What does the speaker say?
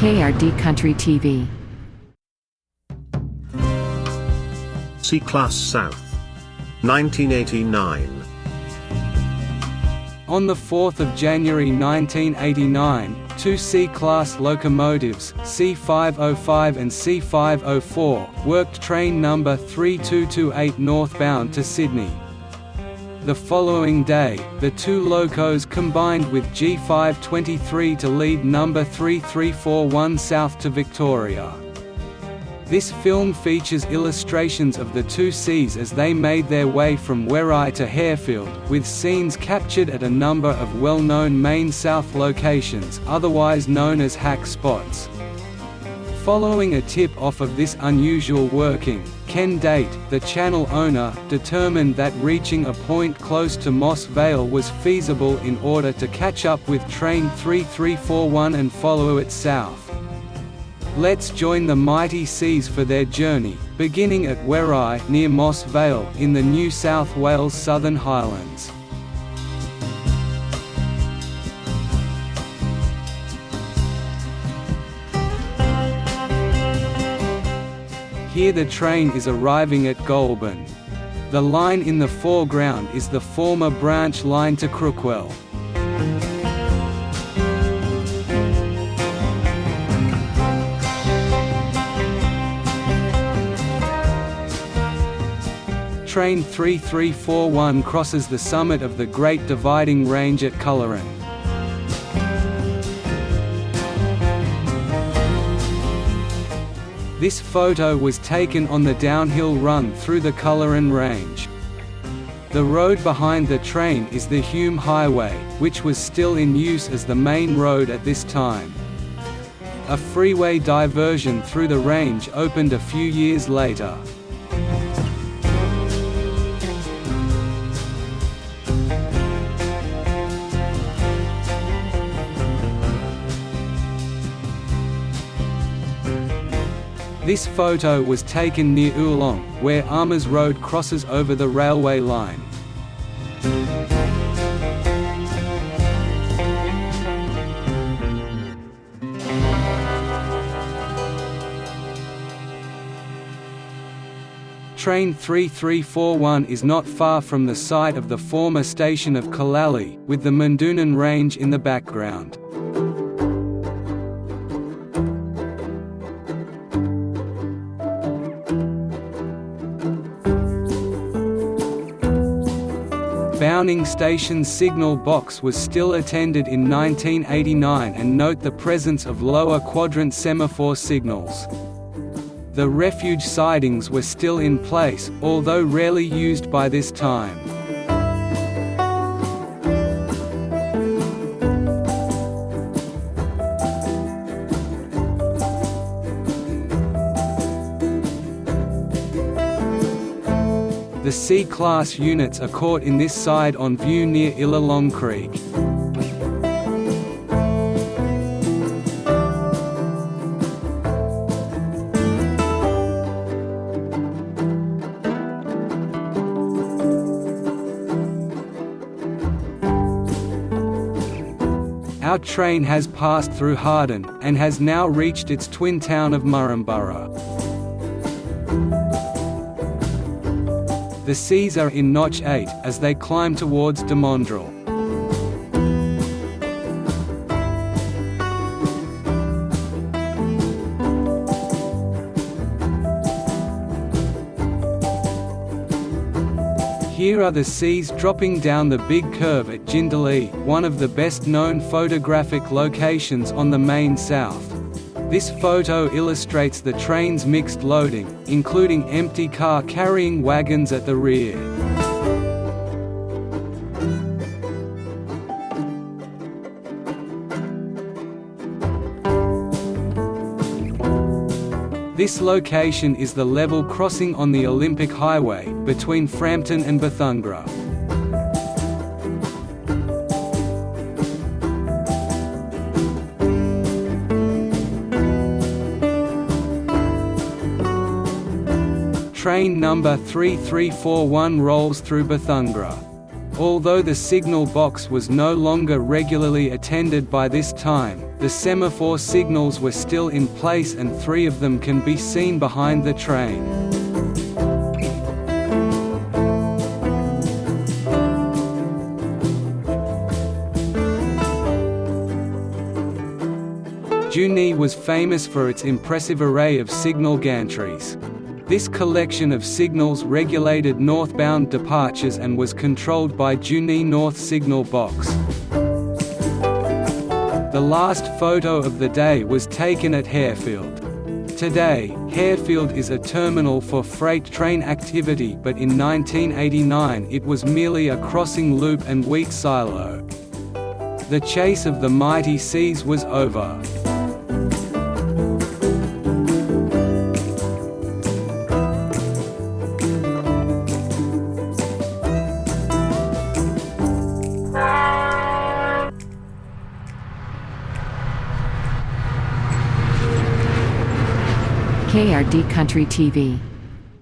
KRD Country TV. C-Class South, 1989. On the 4th of January 1989, two C-Class locomotives, C505 and C504, worked train number 3228 northbound to Sydney. The following day, the two locos combined with G523 to lead number 3341 south to Victoria. This film features illustrations of the two Cs as they made their way from Werai to Harefield, with scenes captured at a number of well-known main south locations, otherwise known as hack spots. Following a tip-off of this unusual working, Ken Date, the channel owner, determined that reaching a point close to Moss Vale was feasible in order to catch up with train 3341 and follow it south. Let's join the mighty Cs for their journey, beginning at Werai near Moss Vale in the New South Wales Southern Highlands. Here the train is arriving at Goulburn. The line in the foreground is the former branch line to Crookwell. Train 3341 crosses the summit of the Great Dividing Range at Culleran. This photo was taken on the downhill run through the Culleran Range. The road behind the train is the Hume Highway, which was still in use as the main road at this time. A freeway diversion through the range opened a few years later. This photo was taken near Oolong, where Armours Road crosses over the railway line. Train 3341 is not far from the site of the former station of Colally, with the Bundanoon Range in the background. Bowning Station's signal box was still attended in 1989, and note the presence of lower quadrant semaphore signals. The refuge sidings were still in place, although rarely used by this time. The C-Class units are caught in this side-on view near Illalong Creek. Our train has passed through Harden, and has now reached its twin town of Murrumbara. The Cs are in Notch 8, as they climb towards Demondrel. Here are the Cs dropping down the big curve at Jindalee, one of the best-known photographic locations on the main south. This photo illustrates the train's mixed loading, including empty car-carrying wagons at the rear. This location is the level crossing on the Olympic Highway, between Frampton and Bethungra. Train number 3341 rolls through Bethungra. Although the signal box was no longer regularly attended by this time, the semaphore signals were still in place and 3 of them can be seen behind the train. Junee was famous for its impressive array of signal gantries. This collection of signals regulated northbound departures and was controlled by Junee North Signal Box. The last photo of the day was taken at Harefield. Today, Harefield is a terminal for freight train activity, but in 1989 it was merely a crossing loop and wheat silo. The chase of the mighty seas was over. KRD Country TV.